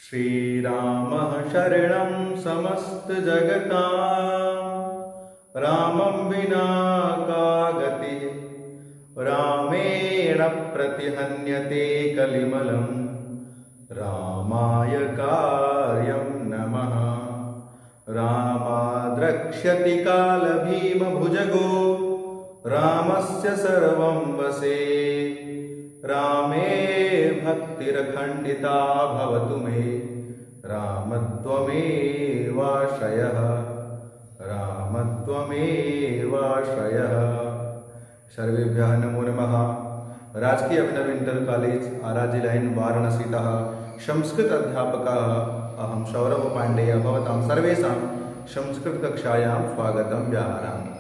श्रीरामः शरणं समस्तजगतां रामं विना का गतिः रामेण प्रतिहन्यते कलिमलं रामाय कार्यं नमः। रामाद्रक्ष्यति कालभीमभुजगो रामस्य सर्वं वशे रामे भक्तिरखण्डिता भवतु मे रामत्वमेवाश्रयः रामत्वमेवाश्रयः। सर्वेभ्यः नमो नमः। राजकीय अभिनव इंटर कॉलेज आराजी लाइन वाराणसीतः संस्कृत अध्यापकः अहं सौरभ पांडेय भवतां सर्वेषां संस्कृत कक्षायां स्वागतं व्याहरामि।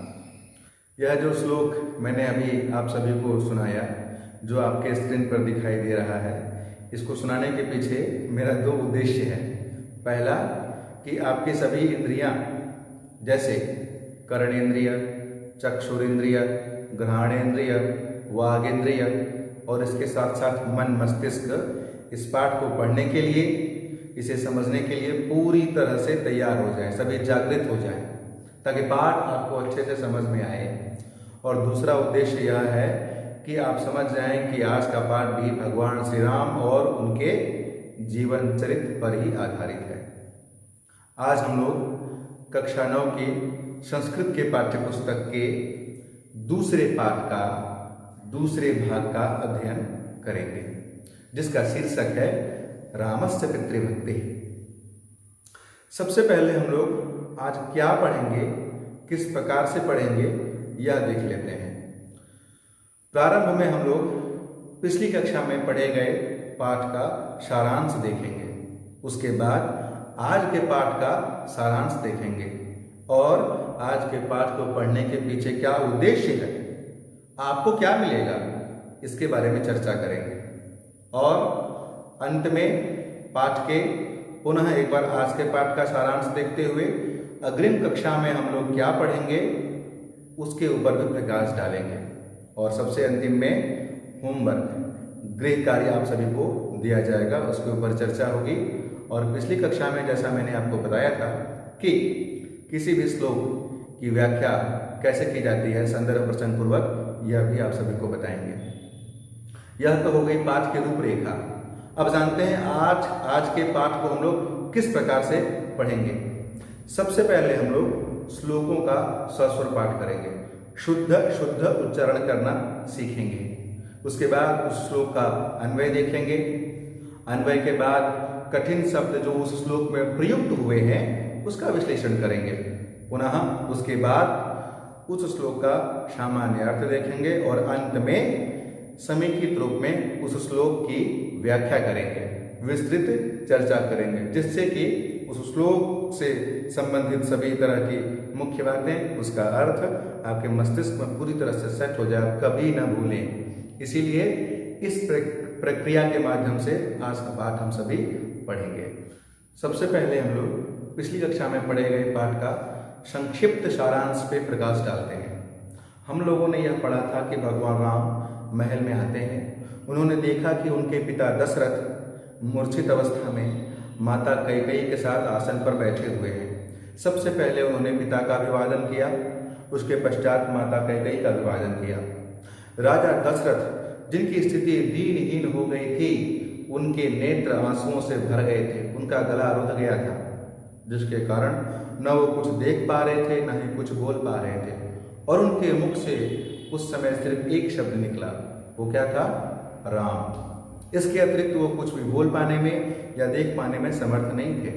यह जो श्लोक मैंने अभी आप सभी को सुनाया, जो आपके स्क्रीन पर दिखाई दे रहा है, इसको सुनाने के पीछे मेरा दो उद्देश्य है। पहला कि आपकी सभी इंद्रियां जैसे कर्णेंद्रिय, चक्षुरेंद्रिय, घ्राणेंद्रिय, वागेंद्रिय और इसके साथ साथ मन मस्तिष्क इस पाठ को पढ़ने के लिए, इसे समझने के लिए पूरी तरह से तैयार हो जाएं, सभी जागृत हो जाएं, ताकि पाठ आपको अच्छे से समझ में आए। और दूसरा उद्देश्य यह है कि आप समझ जाएं कि आज का पाठ भी भगवान श्री राम और उनके जीवन चरित्र पर ही आधारित है। आज हम लोग कक्षा 9 की संस्कृत के पाठ्य पुस्तक के दूसरे पाठ का दूसरे भाग का अध्ययन करेंगे, जिसका शीर्षक है रामस्य पितृभक्ति। सबसे पहले हम लोग आज क्या पढ़ेंगे, किस प्रकार से पढ़ेंगे, यह देख लेते हैं। प्रारंभ में हम लोग पिछली कक्षा में पढ़े गए पाठ का सारांश देखेंगे, उसके बाद आज के पाठ का सारांश देखेंगे और आज के पाठ को पढ़ने के पीछे क्या उद्देश्य है, आपको क्या मिलेगा, इसके बारे में चर्चा करेंगे। और अंत में पाठ के पुनः एक बार आज के पाठ का सारांश देखते हुए अग्रिम कक्षा में हम लोग क्या पढ़ेंगे उसके ऊपर भी प्रकाश डालेंगे। और सबसे अंतिम में होमवर्क, गृह कार्य आप सभी को दिया जाएगा, उसके ऊपर चर्चा होगी। और पिछली कक्षा में जैसा मैंने आपको बताया था कि किसी भी श्लोक की व्याख्या कैसे की जाती है संदर्भ प्रसंग पूर्वक, यह भी आप सभी को बताएंगे। यह तो हो गई पाठ की रूपरेखा। अब जानते हैं आज के पाठ को हम लोग किस प्रकार से पढ़ेंगे। सबसे पहले हम लोग श्लोकों का सस्वर पाठ करेंगे, शुद्ध उच्चारण करना सीखेंगे। उसके बाद उस श्लोक का अन्वय देखेंगे। अन्वय के बाद कठिन शब्द जो उस श्लोक में प्रयुक्त हुए हैं उसका विश्लेषण करेंगे। पुनः उसके बाद उस श्लोक का सामान्य अर्थ देखेंगे और अंत में समेकित रूप में उस श्लोक की व्याख्या करेंगे, विस्तृत चर्चा करेंगे, जिससे कि उस श्लोक से संबंधित सभी तरह की मुख्य बातें, उसका अर्थ आपके मस्तिष्क में पूरी तरह से सेट हो जाए, कभी ना भूलें। इसीलिए इस प्रक्रिया के माध्यम से आज का पाठ हम सभी पढ़ेंगे। सबसे पहले हम लोग पिछली कक्षा में पढ़े गए पाठ का संक्षिप्त सारांश पे प्रकाश डालते हैं। हम लोगों ने यह पढ़ा था कि भगवान राम महल में आते हैं। उन्होंने देखा कि उनके पिता दशरथ मूर्छित अवस्था में माता कैकेयी के साथ आसन पर बैठे हुए हैं। सबसे पहले उन्होंने पिता का अभिवादन किया, उसके पश्चात माता कैकेयी का अभिवादन किया। राजा दशरथ, जिनकी स्थिति दीनहीन हो गई थी, उनके नेत्र आंसुओं से भर गए थे, उनका गला रुध गया था, जिसके कारण न वो कुछ देख पा रहे थे, न ही कुछ बोल पा रहे थे। और उनके मुख से उस समय सिर्फ एक शब्द निकला, वो क्या था? राम। इसके अतिरिक्त वो कुछ भी बोल पाने में या देख पाने में समर्थ नहीं थे।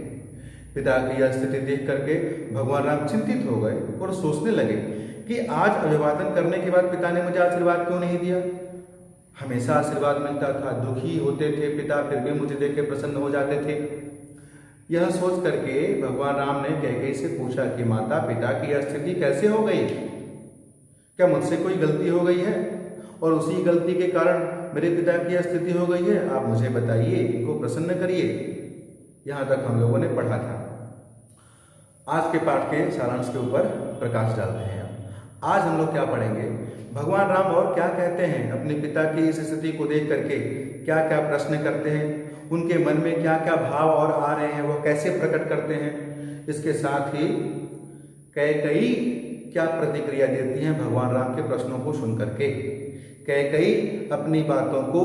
पिता की यह स्थिति देख करके भगवान राम चिंतित हो गए और सोचने लगे कि आज अभिवादन करने के बाद पिता ने मुझे आशीर्वाद क्यों नहीं दिया। हमेशा आशीर्वाद मिलता था, दुखी होते थे पिता फिर भी मुझे देख के प्रसन्न हो जाते थे। यह सोच करके भगवान राम ने कैकेयी से पूछा कि माता, पिता की यह स्थिति कैसे हो गई? क्या मुझसे कोई गलती हो गई है और उसी गलती के कारण मेरे पिता की यह स्थिति हो गई है? आप मुझे बताइए, इनको प्रसन्न करिए। यहाँ तक हम लोगों ने पढ़ा था। आज के पाठ के सारांश के ऊपर प्रकाश डालते हैं। आज हम लोग क्या पढ़ेंगे, भगवान राम और क्या कहते हैं, अपने पिता की इस स्थिति को देख करके क्या क्या प्रश्न करते हैं उनके मन में क्या क्या भाव और आ रहे हैं, वो कैसे प्रकट करते हैं। इसके साथ ही कैकेयी क्या प्रतिक्रिया देती हैं भगवान राम के प्रश्नों को सुन करके। कैकेयी अपनी बातों को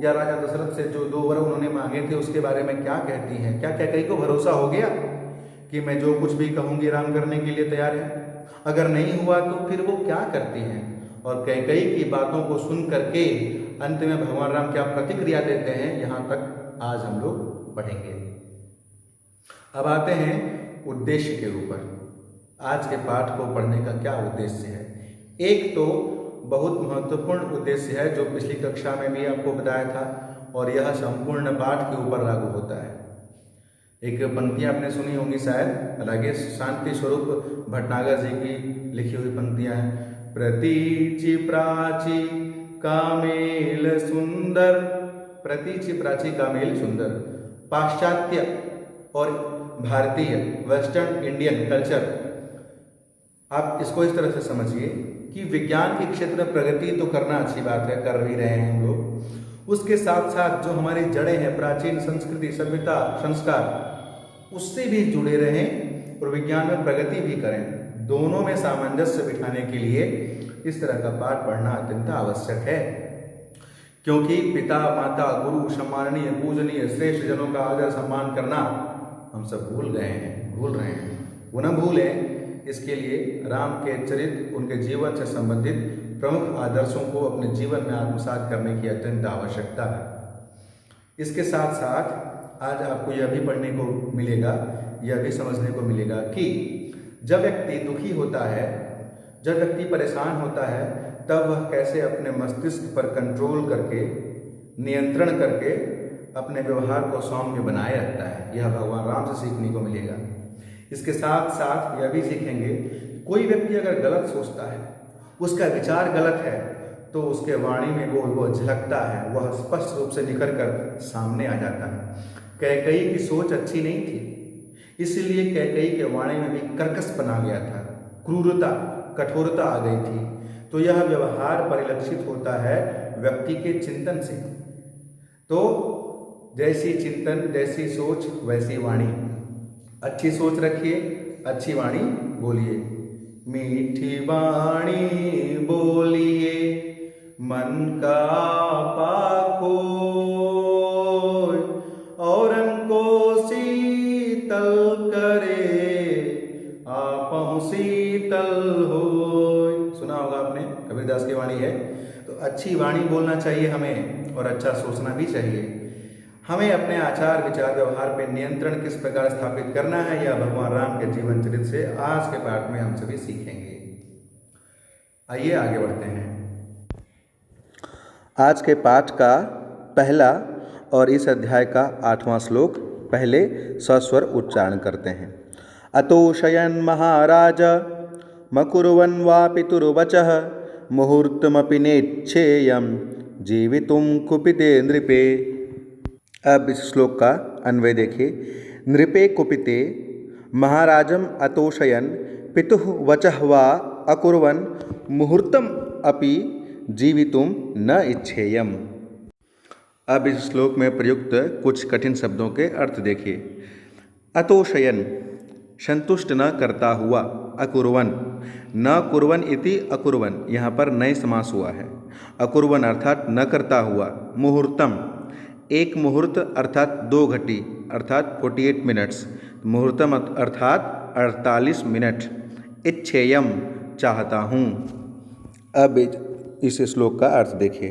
या राजा दशरथ से जो 2 वर उन्होंने मांगे थे उसके बारे में क्या कहती हैं। क्या कैकेयी को भरोसा हो गया कि मैं जो कुछ भी कहूँगी राम करने के लिए तैयार है? अगर नहीं हुआ तो फिर वो क्या करती हैं, और कैकेयी की बातों को सुन करके अंत में भगवान राम क्या प्रतिक्रिया देते हैं, यहाँ तक आज हम लोग पढ़ेंगे। अब आते हैं उद्देश्य के ऊपर। आज के पाठ को पढ़ने का क्या उद्देश्य है? एक तो बहुत महत्वपूर्ण उद्देश्य है जो पिछली कक्षा में भी आपको बताया था, और यह संपूर्ण पाठ के ऊपर लागू होता है। एक पंक्तियाँ आपने सुनी होंगी शायद, हालांकि शांति स्वरूप भटनागर जी की लिखी हुई पंक्तियाँ हैं। प्रतीचि प्राची कामेल सुंदर, प्रतीचि प्राची कामेल सुंदर। पाश्चात्य और भारतीय वेस्टर्न इंडियन कल्चर, आप इसको इस तरह से समझिए कि विज्ञान के क्षेत्र में प्रगति तो करना अच्छी बात है, कर भी रहे हैं हम लोग। उसके साथ साथ जो हमारी जड़ें हैं, प्राचीन संस्कृति, सभ्यता, संस्कार, उससे भी जुड़े रहें और विज्ञान में प्रगति भी करें। दोनों में सामंजस्य बिठाने के लिए इस तरह का पाठ पढ़ना अत्यंत आवश्यक है, क्योंकि पिता, माता, गुरु, सम्माननीय, पूजनीय, श्रेष्ठ जनों का आदर सम्मान करना हम सब भूल रहे हैं। वो न भूलें, इसके लिए राम के चरित्र, उनके जीवन से संबंधित प्रमुख आदर्शों को अपने जीवन में आत्मसात करने की अत्यंत आवश्यकता है। इसके साथ साथ आज आपको यह भी पढ़ने को मिलेगा, यह भी समझने को मिलेगा कि जब व्यक्ति दुखी होता है, जब व्यक्ति परेशान होता है, तब वह कैसे अपने मस्तिष्क पर कंट्रोल करके, नियंत्रण करके अपने व्यवहार को सौम्य बनाए रखता है। यह भगवान राम से सीखने को मिलेगा। इसके साथ साथ यह भी सीखेंगे, कोई व्यक्ति अगर गलत सोचता है, उसका विचार गलत है, तो उसके वाणी में वो झलकता है, वह स्पष्ट रूप से निखर कर सामने आ जाता है। कैकेयी की सोच अच्छी नहीं थी, इसलिए कैकेयी के वाणी में भी कर्कशपन आ गया था, क्रूरता, कठोरता आ गई थी। तो यह व्यवहार परिलक्षित होता है व्यक्ति के चिंतन से। तो जैसी चिंतन, जैसी सोच, वैसी वाणी। अच्छी सोच रखिए, अच्छी वाणी बोलिए। मीठी वाणी बोलिए, मन का पाखो, औरन को शीतल करे, आपहु शीतल होय। सुना होगा आपने, कबीरदास की वाणी है। तो अच्छी वाणी बोलना चाहिए हमें, और अच्छा सोचना भी चाहिए। हमें अपने आचार, विचार, व्यवहार पर नियंत्रण किस प्रकार स्थापित करना है, यह भगवान राम के जीवन चरित्र से आज के पाठ में हम सभी सीखेंगे। आइए आगे बढ़ते हैं। आज के पाठ का पहला और इस अध्याय का 8वां श्लोक पहले सस्वर उच्चारण करते हैं। अतोषयन् महाराज मकुर्वन् वा पितुर्वचः मुहूर्तमपि नेच्छेयं जीवितुं कुपिते नृपे। अब इस श्लोक का अन्वय देखिए। नृपे कुपिते महाराजम अतोषयन् पितुः वचः वा अकुर्वन् मुहूर्तम अपि जीवितुं न इच्छेयम्। अब इस श्लोक में प्रयुक्त कुछ कठिन शब्दों के अर्थ देखिए। अतोषयन्, संतुष्ट न करता हुआ। अकुर्वन, न कुर्वन इति अकुर्वन, यहाँ पर नए समास हुआ है। अकुर्वन अर्थात न करता हुआ। मुहूर्तम, एक मुहूर्त अर्थात 2 घटी अर्थात 48 मिनट्स। मुहूर्तम अर्थात 48 मिनट। इच्छेयम, चाहता हूँ। अब इस श्लोक का अर्थ देखिए।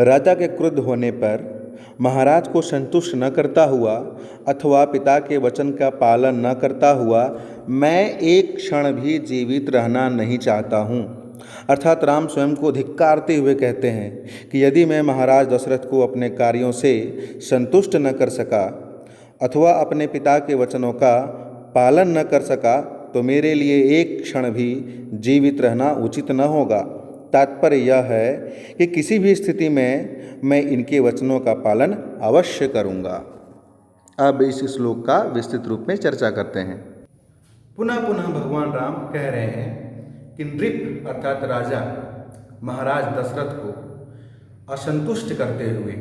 राजा के क्रुद्ध होने पर महाराज को संतुष्ट न करता हुआ अथवा पिता के वचन का पालन न करता हुआ मैं एक क्षण भी जीवित रहना नहीं चाहता हूँ। अर्थात राम स्वयं को धिक्कारते हुए कहते हैं कि यदि मैं महाराज दशरथ को अपने कार्यों से संतुष्ट न कर सका अथवा अपने पिता के वचनों का पालन न कर सका तो मेरे लिए एक क्षण भी जीवित रहना उचित न होगा। तात्पर्य यह है कि किसी भी स्थिति में मैं इनके वचनों का पालन अवश्य करूँगा। अब इस श्लोक का विस्तृत रूप में चर्चा करते हैं। पुनः पुनः भगवान राम कह रहे हैं कि नृप अर्थात राजा महाराज दशरथ को असंतुष्ट करते हुए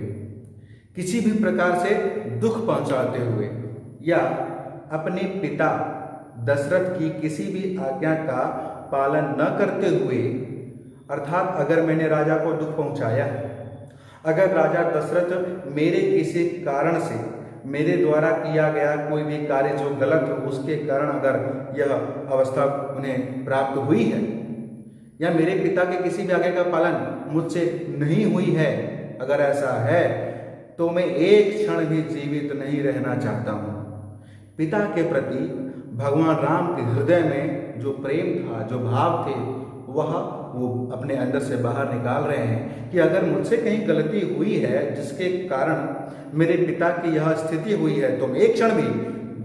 किसी भी प्रकार से दुख पहुंचाते हुए या अपने पिता दशरथ की किसी भी आज्ञा का पालन न करते हुए, अर्थात अगर मैंने राजा को दुख पहुंचाया है, अगर राजा दशरथ मेरे किसी कारण से मेरे द्वारा किया गया कोई भी कार्य जो गलत हो उसके कारण अगर यह अवस्था उन्हें प्राप्त हुई है, या मेरे पिता के किसी भी आज्ञा का पालन मुझसे नहीं हुई है, अगर ऐसा है तो मैं एक क्षण भी जीवित नहीं रहना चाहता हूँ। पिता के प्रति भगवान राम के हृदय में जो प्रेम था, जो भाव थे, वह वो अपने अंदर से बाहर निकाल रहे हैं कि अगर मुझसे कहीं गलती हुई है जिसके कारण मेरे पिता की यह स्थिति हुई है तो मैं एक क्षण भी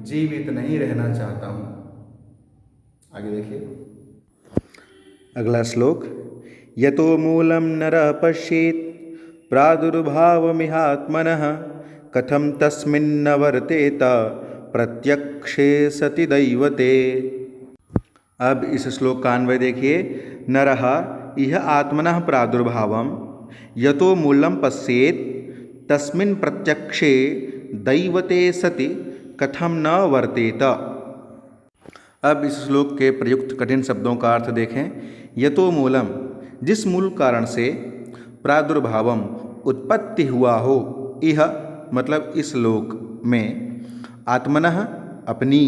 जीवित नहीं रहना चाहता हूँ। आगे देखिए अगला श्लोक। यतो मूलम नरः पश्येत् प्रादुर्भावमिहात्मनः कथम तस्मिन्न वर्तेत प्रत्यक्षे सति दैवते। अब इस श्लोक का अन्वय देखिए। नरः इह आत्मनः प्रादुर्भावम यतो मूलम पश्येत् तस्मिन् प्रत्यक्षे दैवते सति कथम न वर्तेत। अब इस श्लोक के प्रयुक्त कठिन शब्दों का अर्थ देखें। यतो मूलम, जिस मूल कारण से, प्रादुर्भावम, उत्पत्ति हुआ हो, यह मतलब इस लोक में, आत्मनः अपनी,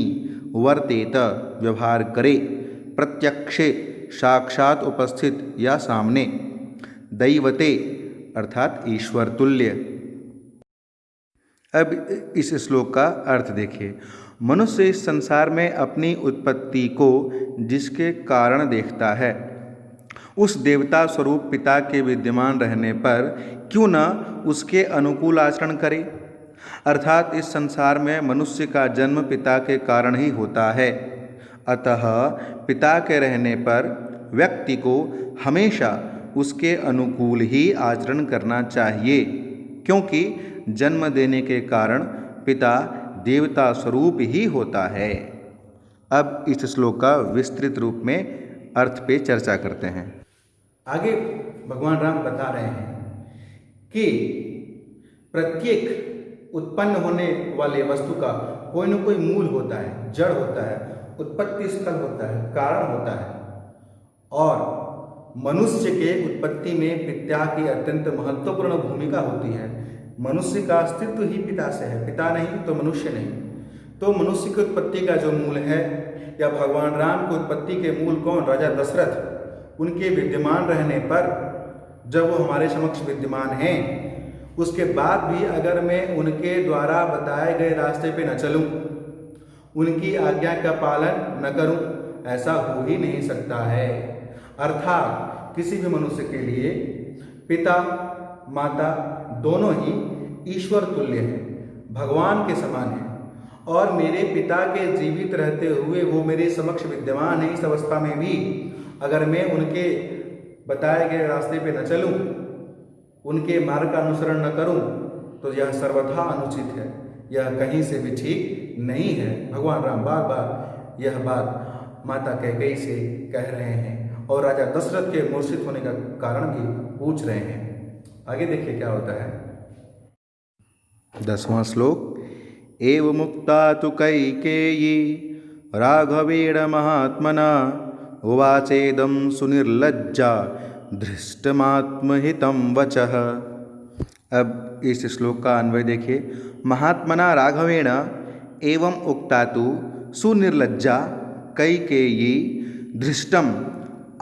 वर्तेत व्यवहार करे, प्रत्यक्षे साक्षात उपस्थित या सामने, दैवते अर्थात ईश्वर तुल्य। अब इस श्लोक का अर्थ देखिए। मनुष्य इस संसार में अपनी उत्पत्ति को जिसके कारण देखता है, उस देवता स्वरूप पिता के विद्यमान रहने पर क्यों न उसके अनुकूल आचरण करे। अर्थात इस संसार में मनुष्य का जन्म पिता के कारण ही होता है। अतः पिता के रहने पर व्यक्ति को हमेशा उसके अनुकूल ही आचरण करना चाहिए, क्योंकि जन्म देने के कारण पिता देवता स्वरूप ही होता है। अब इस श्लोक का विस्तृत रूप में अर्थ पे चर्चा करते हैं। आगे भगवान राम बता रहे हैं कि प्रत्येक उत्पन्न होने वाले वस्तु का कोई न कोई मूल होता है, जड़ होता है, उत्पत्ति स्थल होता है, कारण होता है, और मनुष्य के उत्पत्ति में पिता की अत्यंत महत्वपूर्ण भूमिका होती है। मनुष्य का अस्तित्व ही पिता से है, पिता नहीं तो मनुष्य नहीं। तो मनुष्य की उत्पत्ति का जो मूल है, या भगवान राम की उत्पत्ति के मूल कौन, राजा दशरथ, उनके विद्यमान रहने पर जब वो हमारे समक्ष विद्यमान हैं, उसके बाद भी अगर मैं उनके द्वारा बताए गए रास्ते पे न चलूं, उनकी आज्ञा का पालन न करूं, ऐसा हो ही नहीं सकता है। अर्थात किसी भी मनुष्य के लिए पिता माता दोनों ही ईश्वर तुल्य हैं, भगवान के समान हैं, और मेरे पिता के जीवित रहते हुए वो मेरे समक्ष विद्यमान है। इस अवस्था में भी अगर मैं उनके बताए गए रास्ते पे न चलूं, उनके मार्ग का अनुसरण न करूं, तो यह सर्वथा अनुचित है, यह कहीं से भी ठीक नहीं है। भगवान राम बार बार यह बात माता कैकेयी से कह रहे हैं और राजा दशरथ के मूर्छित होने का कारण भी पूछ रहे हैं। आगे देखिए क्या होता है। 10वां श्लोक। एव मुक्ता तु कैकेयी राघवेण महात्मना उवाचेदं सुनिर्लज्जा धृष्टमात्महितं वचः। अब इस श्लोक का अन्वय देखिए। महात्मना राघवेण एवं उक्ता तु सुनिर्लज्जा कैकेयी धृष्टम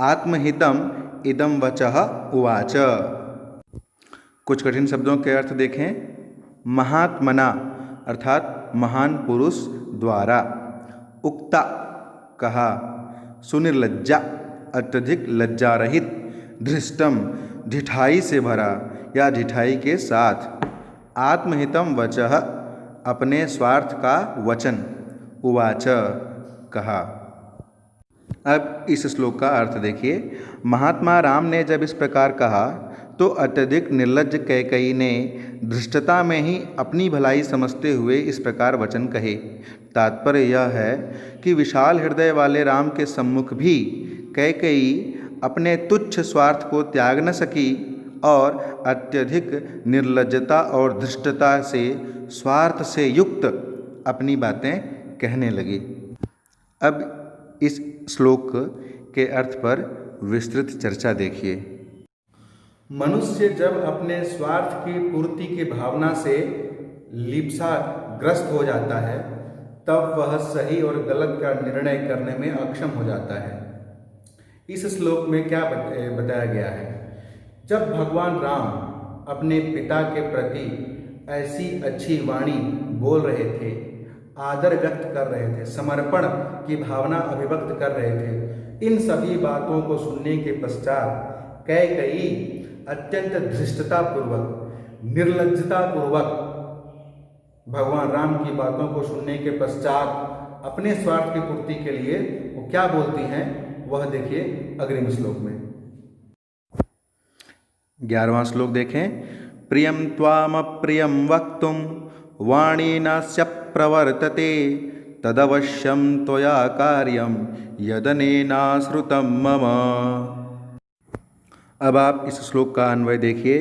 आत्महितम इदं वचः उवाच। कुछ कठिन शब्दों के अर्थ देखें। महात्मना अर्थात महान पुरुष द्वारा, उक्ता कहा, सुनिर्लज्जा अत्यधिक लज्जा रहित, धृष्टम ढिठाई से भरा या ढिठाई के साथ, आत्महितम वचः अपने स्वार्थ का वचन, उवाच कहा। अब इस श्लोक का अर्थ देखिए। महात्मा राम ने जब इस प्रकार कहा तो अत्यधिक निर्लज्ज कैकेयी ने धृष्टता में ही अपनी भलाई समझते हुए इस प्रकार वचन कहे। तात्पर्य यह है कि विशाल हृदय वाले राम के सम्मुख भी कैकेयी अपने तुच्छ स्वार्थ को त्याग न सकी और अत्यधिक निर्लज्जता और धृष्टता से स्वार्थ से युक्त अपनी बातें कहने लगे। अब इस श्लोक के अर्थ पर विस्तृत चर्चा देखिए। मनुष्य जब अपने स्वार्थ की पूर्ति की भावना से लिप्साग्रस्त हो जाता है तब वह सही और गलत का निर्णय करने में अक्षम हो जाता है। इस श्लोक में क्या बताया गया है? जब भगवान राम अपने पिता के प्रति ऐसी अच्छी वाणी बोल रहे थे, आदर व्यक्त कर रहे थे, समर्पण की भावना अभिव्यक्त कर रहे थे, इन सभी बातों को सुनने के पश्चात कैकेयी अत्यंत धृष्टतापूर्वक, निर्लज्जतापूर्वक भगवान राम की बातों को सुनने के पश्चात अपने स्वार्थ की पूर्ति के लिए वो क्या बोलती हैं, वह देखिए अग्रिम श्लोक में। 11वां श्लोक देखें। प्रियं त्वामप्रियं वक्तुं वाणीनास्य प्रवर्तते तदवश्यं त्वया कार्यं यदनेनाश्रुतं मम। अब आप इस श्लोक का अन्वय देखिए।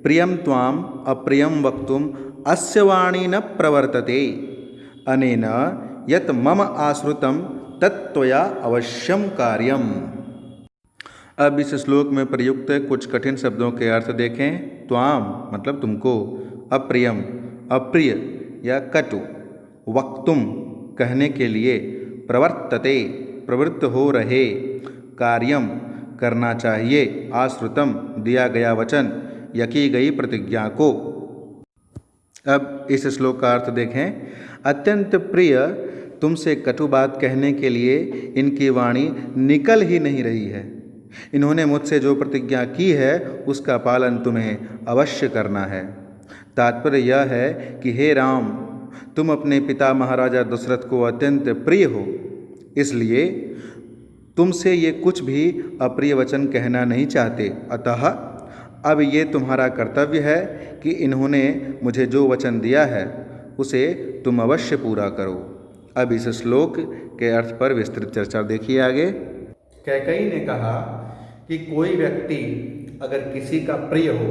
प्रियं त्वाम अप्रियं वक्तुम अस्य वाणी न प्रवर्तते अनेन यत् मम आश्रुतं तत्त्वया अवश्यम कार्यम। अब इस श्लोक में प्रयुक्त कुछ कठिन शब्दों के अर्थ देखें। त्वाम मतलब तुमको, अप्रियम अप्रिय या कटु, वक्तुम कहने के लिए, प्रवर्तते प्रवृत्त हो रहे, कार्यम करना चाहिए, आश्रुतम दिया गया वचन या की गई प्रतिज्ञा को। अब इस श्लोक का अर्थ देखें। अत्यंत प्रिय तुमसे कटु बात कहने के लिए इनकी वाणी निकल ही नहीं रही है। इन्होंने मुझसे जो प्रतिज्ञा की है उसका पालन तुम्हें अवश्य करना है। तात्पर्य यह है कि हे राम, तुम अपने पिता महाराजा दशरथ को अत्यंत प्रिय हो, इसलिए तुमसे ये कुछ भी अप्रिय वचन कहना नहीं चाहते। अतः अब ये तुम्हारा कर्तव्य है कि इन्होंने मुझे जो वचन दिया है उसे तुम अवश्य पूरा करो। अब इस श्लोक के अर्थ पर विस्तृत चर्चा देखिए आगे। कैकेयी ने कहा कि कोई व्यक्ति अगर किसी का प्रिय हो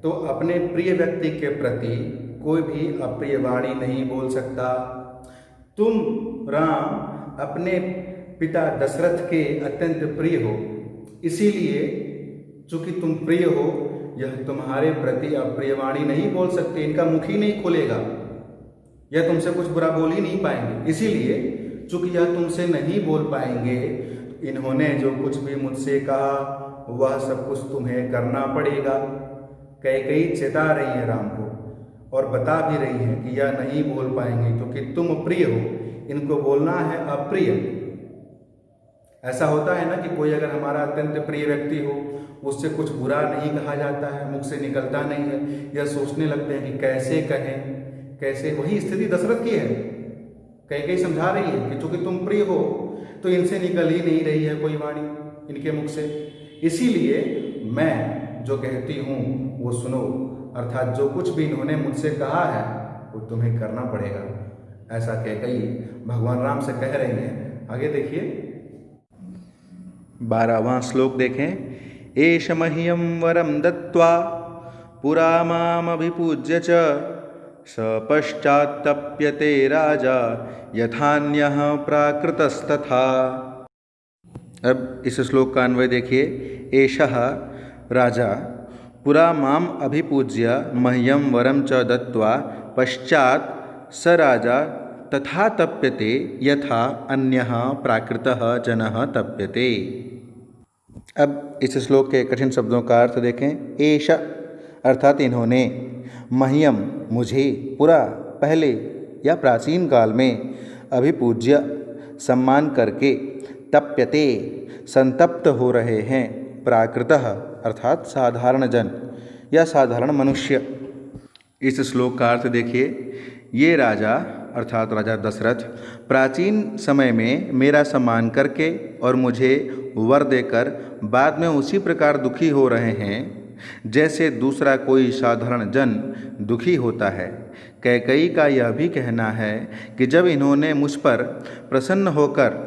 तो अपने प्रिय व्यक्ति के प्रति कोई भी अप्रिय वाणी नहीं बोल सकता। तुम राम अपने पिता दशरथ के अत्यंत प्रिय हो, इसीलिए चूंकि तुम प्रिय हो, यह तुम्हारे प्रति अप्रिय वाणी नहीं बोल सकते, इनका मुख ही नहीं खुलेगा, यह तुमसे कुछ बुरा बोल ही नहीं पाएंगे। इसीलिए चूंकि यह तुमसे नहीं बोल पाएंगे, इन्होंने जो कुछ भी मुझसे कहा वह सब कुछ तुम्हें करना पड़ेगा। कैकेयी चेता रही है राम को और बता भी रही है कि यह नहीं बोल पाएंगे क्योंकि तुम प्रिय हो, इनको बोलना है अप्रिय। ऐसा होता है ना कि कोई अगर हमारा अत्यंत प्रिय व्यक्ति हो, उससे कुछ बुरा नहीं कहा जाता है, मुख से निकलता नहीं है, यह सोचने लगते हैं कि कैसे कहें कैसे। वही स्थिति दशरथ की है। कैकेयी समझा रही है कि चूंकि तुम प्रिय हो तो इनसे निकल ही नहीं रही है कोई वाणी इनके मुख से, इसीलिए मैं जो कहती हूँ वो सुनो, अर्थात जो कुछ भी इन्होंने मुझसे कहा है वो तुम्हें करना पड़ेगा। ऐसा कैकेयी भगवान राम से कह रही हैं। आगे देखिए 12वां श्लोक देखें। एष मह्यं वरम दत्त्वा पुरा मामभिपूज्य च स पश्चात्तप्यते राजा यथान्यः प्राकृतस्तथा। अब इस श्लोक का अन्वय देखिए। एषः राजा पुरा माम अभिपूज्य मह्यं वरम च दत्त्वा पश्चात् स राजा तथा तप्यते यथा अन्यः प्राकृतः जनः तप्यते। अब इस श्लोक के कठिन शब्दों का अर्थ देखें। एष अर्थात इन्होंने, मह्यम मुझे, पुरा पहले या प्राचीन काल में, अभिपूज्य सम्मान करके, तप्यते संतप्त हो रहे हैं, प्राकृतः अर्थात साधारण जन या साधारण मनुष्य। इस श्लोक का अर्थ देखिए। ये राजा अर्थात राजा दशरथ प्राचीन समय में मेरा सम्मान करके और मुझे वर देकर बाद में उसी प्रकार दुखी हो रहे हैं जैसे दूसरा कोई साधारण जन दुखी होता है। कैकेयी का यह भी कहना है कि जब इन्होंने मुझ पर प्रसन्न होकर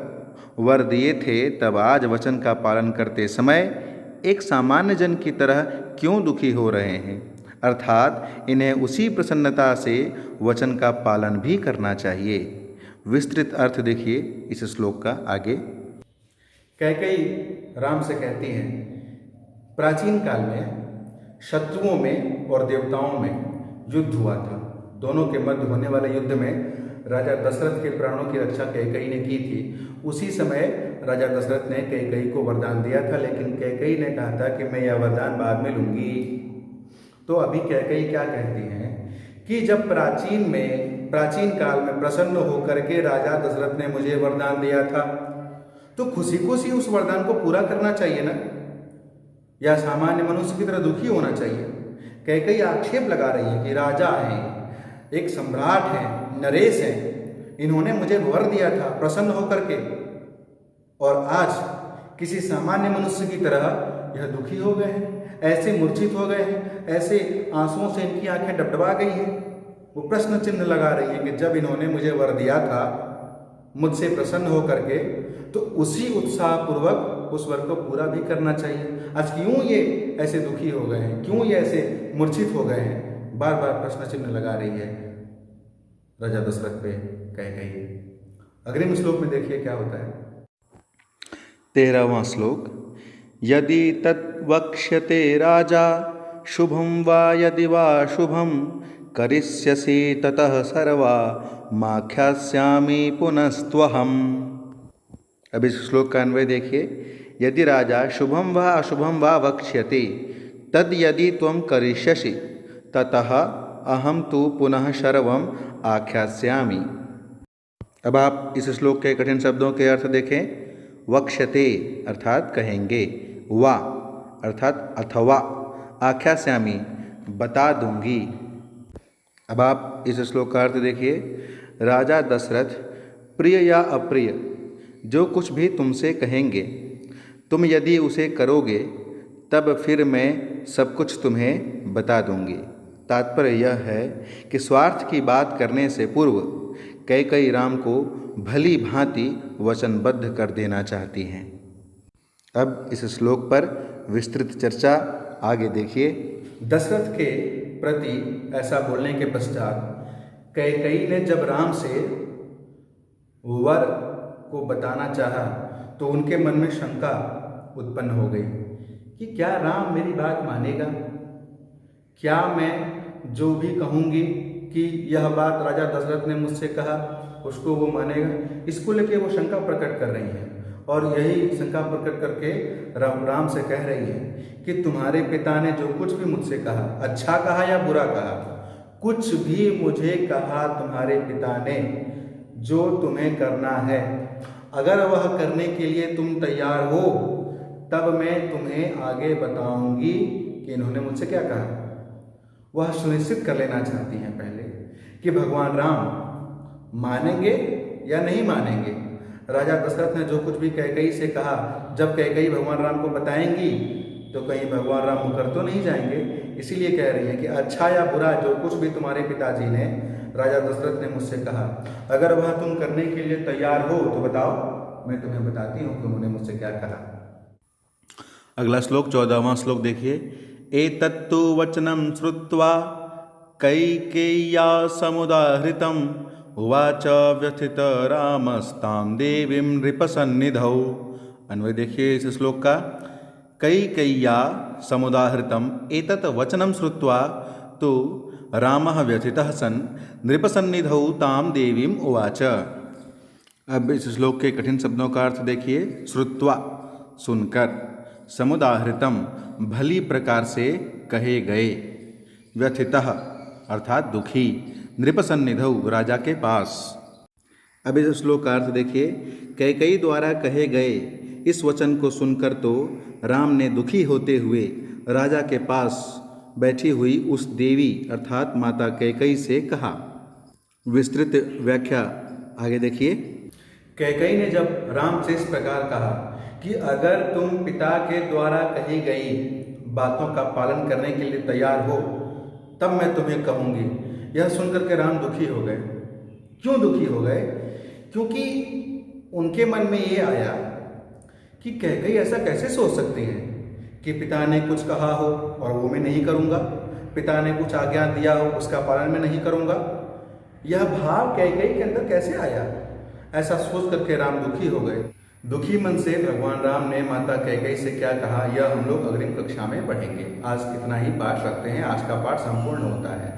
वर दिए थे तब आज वचन का पालन करते समय एक सामान्य जन की तरह क्यों दुखी हो रहे हैं, अर्थात इन्हें उसी प्रसन्नता से वचन का पालन भी करना चाहिए। विस्तृत अर्थ देखिए इस श्लोक का आगे। कैकेयी राम से कहती हैं, प्राचीन काल में शत्रुओं में और देवताओं में युद्ध हुआ था। दोनों के मध्य होने वाले युद्ध में राजा दशरथ के प्राणों की रक्षा कैकेयी ने की थी। उसी समय राजा दशरथ ने कैकेयी को वरदान दिया था, लेकिन कैकेयी ने कहा था कि मैं यह वरदान बाद में लूंगी। तो अभी कैकेयी क्या कहती हैं कि जब प्राचीन काल में प्रसन्न होकर के राजा दशरथ ने मुझे वरदान दिया था, तो खुशी खुशी उस वरदान को पूरा करना चाहिए ना, या सामान्य मनुष्य की तरह दुखी होना चाहिए। कैकेयी आक्षेप लगा रही है कि राजा हैं, एक सम्राट हैं, नरेश हैं, इन्होंने मुझे वर दिया था प्रसन्न होकर के, और आज किसी सामान्य मनुष्य की तरह यह दुखी हो गए हैं, ऐसे मूर्छित हो गए हैं, ऐसे आंसुओं से इनकी आंखें डबडबा गई हैं। वो प्रश्न चिन्ह लगा रही है कि जब इन्होंने मुझे वर दिया था मुझसे प्रसन्न होकर के, तो उसी उत्साहपूर्वक उस वर को पूरा भी करना चाहिए। आज क्यों ये ऐसे दुखी हो गए हैं, क्यों ये ऐसे मूर्छित हो गए हैं, बार बार प्रश्न चिन्ह लगा रही है राजा दशरथ पे कैकेयी। अग्रिम श्लोक में देखिए क्या होता है। 13वां श्लोक। यदि तद्वक्ष्यते राजा शुभं वा यदि वा शुभं करिष्यसि ततः सर्वा माख्यास्यामि पुनस्त्वहम्। अब इस श्लोक का अन्वय देखिए। यदि राजा शुभम व अशुभम व वक्ष्यते तद यदि त्वं करिष्यसि ततः अहम तु पुनः सर्वम आख्यास्यामि। अब आप इस श्लोक के कठिन शब्दों के अर्थ देखें। वक्ष्यते अर्थात कहेंगे, वा अर्थात अथवा, आख्यास्यामि बता दूंगी। अब आप इस श्लोक का अर्थ देखिए। राजा दशरथ प्रिय या अप्रिय जो कुछ भी तुमसे कहेंगे, तुम यदि उसे करोगे तब फिर मैं सब कुछ तुम्हें बता दूंगी। तात्पर्य यह है कि स्वार्थ की बात करने से पूर्व कैकेयी राम को भली भांति वचनबद्ध कर देना चाहती हैं। अब इस श्लोक पर विस्तृत चर्चा आगे देखिए। दशरथ के प्रति ऐसा बोलने के पश्चात कैकेयी ने जब राम से वर को बताना चाहा तो उनके मन में शंका उत्पन्न हो गई कि क्या राम मेरी बात मानेगा, क्या मैं जो भी कहूँगी कि यह बात राजा दशरथ ने मुझसे कहा उसको वो मानेगा। इसको लेके वो शंका प्रकट कर रही हैं, और यही शंका प्रकट करके राम से कह रही है कि तुम्हारे पिता ने जो कुछ भी मुझसे कहा, अच्छा कहा या बुरा कहा, कुछ भी मुझे कहा तुम्हारे पिता ने, जो तुम्हें करना है, अगर वह करने के लिए तुम तैयार हो तब मैं तुम्हें आगे बताऊंगी कि इन्होंने मुझसे क्या कहा। वह सुनिश्चित कर लेना चाहती हैं पहले कि भगवान राम मानेंगे या नहीं मानेंगे। राजा दशरथ ने जो कुछ भी कैकेयी से कहा, जब कैकेयी भगवान राम को बताएंगी तो कहीं भगवान राम मुकर तो नहीं जाएंगे। इसीलिए कह रही है कि अच्छा या बुरा जो कुछ भी तुम्हारे पिताजी ने, राजा दशरथ ने मुझसे कहा, अगर वह तुम करने के लिए तैयार हो तो बताओ, मैं तुम्हें बताती हूँ कि उन्होंने मुझसे क्या कहा। अगला श्लोक 14वां श्लोक देखिए। एतत्तु वचनं श्रुत्वा कैकेय्या समुदाहृतम् उवाच व्यथित रामस्तां देवीं नृपसन्निधौ। अन्वय देखिए इस श्लोक का। कैकेय्या समुदाहृतम् एतत् वचनं श्रुत्वा तु रामः व्यथितः सन् नृपसन्निधौ तां देवीम् उवाच। अब इस श्लोक के कठिन शब्दों का अर्थ देखिए। श्रुत्वा सुनकर, समुदाहृतम भली प्रकार से कहे गए, व्यथितः अर्थात दुखी, नृपसन्निधौ राजा के पास। अब इस श्लोक का अर्थ देखिए। कैकेयी द्वारा कहे गए इस वचन को सुनकर तो राम ने दुखी होते हुए राजा के पास बैठी हुई उस देवी अर्थात माता कैकेयी से कहा। विस्तृत व्याख्या आगे देखिए। कैकेयी ने जब राम से इस प्रकार कहा कि अगर तुम पिता के द्वारा कही गई बातों का पालन करने के लिए तैयार हो तब मैं तुम्हें कहूँगी, यह सुनकर के राम दुखी हो गए। क्यों दुखी हो गए? क्योंकि उनके मन में ये आया कि कैकेयी ऐसा कैसे सोच सकती है कि पिता ने कुछ कहा हो और वो मैं नहीं करूँगा, पिता ने कुछ आज्ञा दिया हो उसका पालन मैं नहीं करूँगा। यह भाव कैकेयी के अंदर कैसे आया? ऐसा सोच करके राम दुखी हो गए। दुखी मन से भगवान राम ने माता कैकेयी से क्या कहा, यह हम लोग अग्रिम कक्षा में पढ़ेंगे। आज इतना ही पाठ रखते हैं, आज का पाठ संपूर्ण होता है।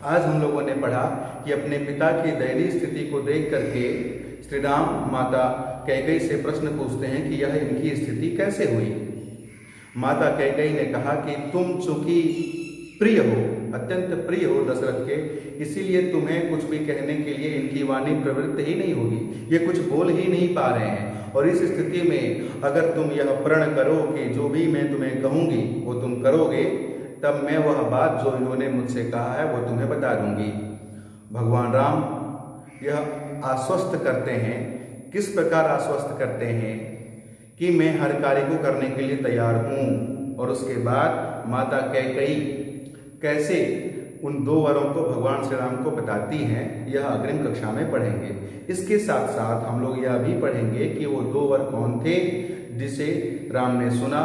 आज हम लोगों ने पढ़ा कि अपने पिता की दयनीय स्थिति को देख करके श्री राम माता कैकेयी से प्रश्न पूछते हैं कि यह इनकी स्थिति कैसे हुई। माता कैकेयी ने कहा कि तुम चूंकि प्रिय हो, अत्यंत प्रिय हो दशरथ के, इसीलिए तुम्हें कुछ भी कहने के लिए इनकी वाणी प्रवृत्त ही नहीं होगी, ये कुछ बोल ही नहीं पा रहे हैं। और इस स्थिति में अगर तुम यह प्रण करो कि जो भी मैं तुम्हें कहूँगी वो तुम करोगे, तब मैं वह बात जो इन्होंने मुझसे कहा है वो तुम्हें बता दूंगी। भगवान राम यह आश्वस्त करते हैं। किस प्रकार आश्वस्त करते हैं? कि मैं हर कार्य को करने के लिए तैयार हूँ। और उसके बाद माता कैकेयी कैसे उन 2 वरों को भगवान श्री राम को बताती हैं, यह अग्रिम कक्षा में पढ़ेंगे। इसके साथ साथ हम लोग यह भी पढ़ेंगे कि वो 2 वर कौन थे जिसे राम ने सुना,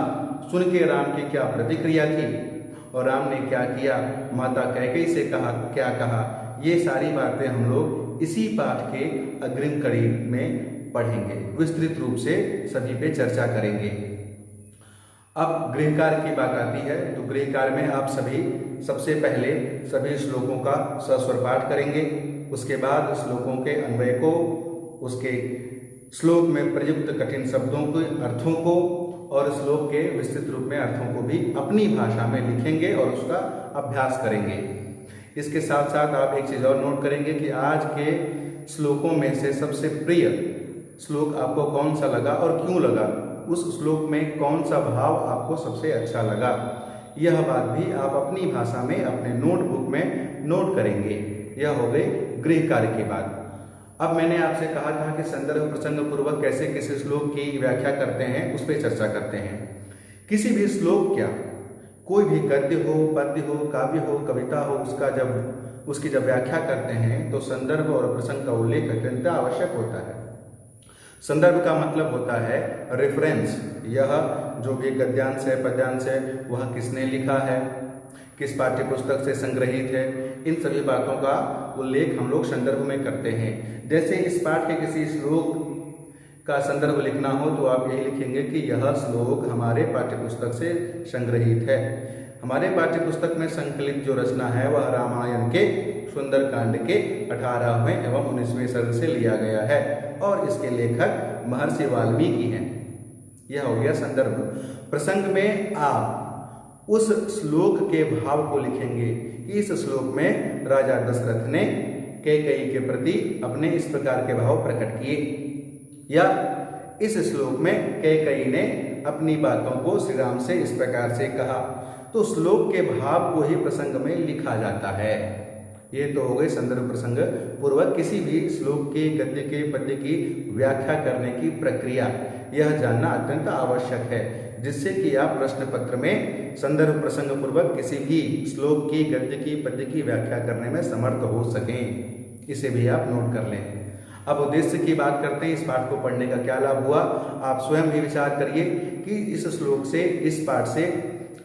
सुन के राम की क्या प्रतिक्रिया थी और राम ने क्या किया, माता कैकेयी से क्या कहा। ये सारी बातें हम लोग इसी पाठ के अग्रिम कड़ी में पढ़ेंगे, विस्तृत रूप से सभी पे चर्चा करेंगे। अब गृह कार्य की बात आती है, तो गृह कार्य में आप सभी सबसे पहले सभी श्लोकों का सस्वर पाठ करेंगे। उसके बाद श्लोकों के अन्वय को, उसके श्लोक में प्रयुक्त कठिन शब्दों के अर्थों को और श्लोक के विस्तृत रूप में अर्थों को भी अपनी भाषा में लिखेंगे और उसका अभ्यास करेंगे। इसके साथ साथ आप एक चीज़ और नोट करेंगे कि आज के श्लोकों में से सबसे प्रिय श्लोक आपको कौन सा लगा और क्यों लगा, उस श्लोक में कौन सा भाव आपको सबसे अच्छा लगा, यह बात भी आप अपनी भाषा में अपने नोटबुक में नोट करेंगे। यह हो गई गृह कार्य की बात। अब मैंने आपसे कहा था कि संदर्भ प्रसंग पूर्वक कैसे किसी श्लोक की व्याख्या करते हैं, उस पर चर्चा करते हैं। किसी भी श्लोक क्या, कोई भी गद्य हो, पद्य हो, काव्य हो, कविता हो, उसकी जब व्याख्या करते हैं तो संदर्भ और प्रसंग का उल्लेख अत्यंत आवश्यक होता है। संदर्भ का मतलब होता है रेफरेंस। यह जो भी गद्यांश है, पद्यांश है, वह किसने लिखा है, किस पाठ्य पुस्तक से संग्रहित है, इन सभी बातों का उल्लेख हम लोग संदर्भ में करते हैं। जैसे इस पाठ के किसी श्लोक का संदर्भ लिखना हो तो आप यही लिखेंगे कि यह श्लोक हमारे पाठ्य पुस्तक से संग्रहित है। हमारे पाठ्य पुस्तक में संकलित जो रचना है वह रामायण के सुंदरकांड के 18वें एवं 19वें सर्ग से लिया गया है और इसके लेखक महर्षि वाल्मीकि हैं। यह हो गया संदर्भ। प्रसंग में आप उस श्लोक के भाव को लिखेंगे कि इस श्लोक में राजा दशरथ ने कैकेयी के प्रति अपने इस प्रकार के भाव प्रकट किए, या इस श्लोक में कैकेयी ने अपनी बातों को श्री राम से इस प्रकार से कहा। तो श्लोक के भाव को ही प्रसंग में लिखा जाता है। ये तो हो गई संदर्भ प्रसंग पूर्वक किसी भी श्लोक के, गद्य के, पद्य की व्याख्या करने की प्रक्रिया। यह जानना अत्यंत आवश्यक है जिससे कि आप प्रश्न पत्र में संदर्भ प्रसंग पूर्वक किसी भी श्लोक की, गद्य की, पद्य की व्याख्या करने में समर्थ हो सकें। इसे भी आप नोट कर लें। अब उद्देश्य की बात करते हैं, इस पाठ को पढ़ने का क्या लाभ हुआ। आप स्वयं भी विचार करिए कि इस श्लोक से, इस पाठ से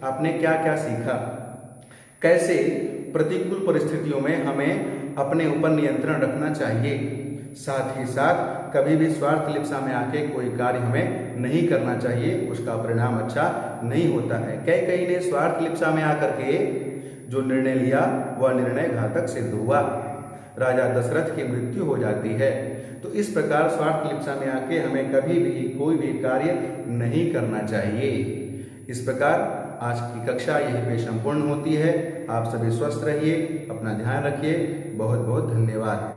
आपने क्या क्या सीखा, कैसे प्रतिकूल परिस्थितियों में हमें अपने ऊपर नियंत्रण रखना चाहिए। साथ ही साथ कभी भी स्वार्थ लिप्सा में आके कोई कार्य हमें नहीं करना चाहिए, उसका परिणाम अच्छा नहीं होता है। कैकेयी ने स्वार्थ लिप्सा में आकर के जो निर्णय लिया वह निर्णय घातक सिद्ध हुआ, राजा दशरथ की मृत्यु हो जाती है। तो इस प्रकार स्वार्थ लिप्सा में आके हमें कभी भी कोई भी कार्य नहीं करना चाहिए। इस प्रकार आज की कक्षा यहीं पे संपूर्ण होती है। आप सभी स्वस्थ रहिए, अपना ध्यान रखिए। बहुत बहुत धन्यवाद।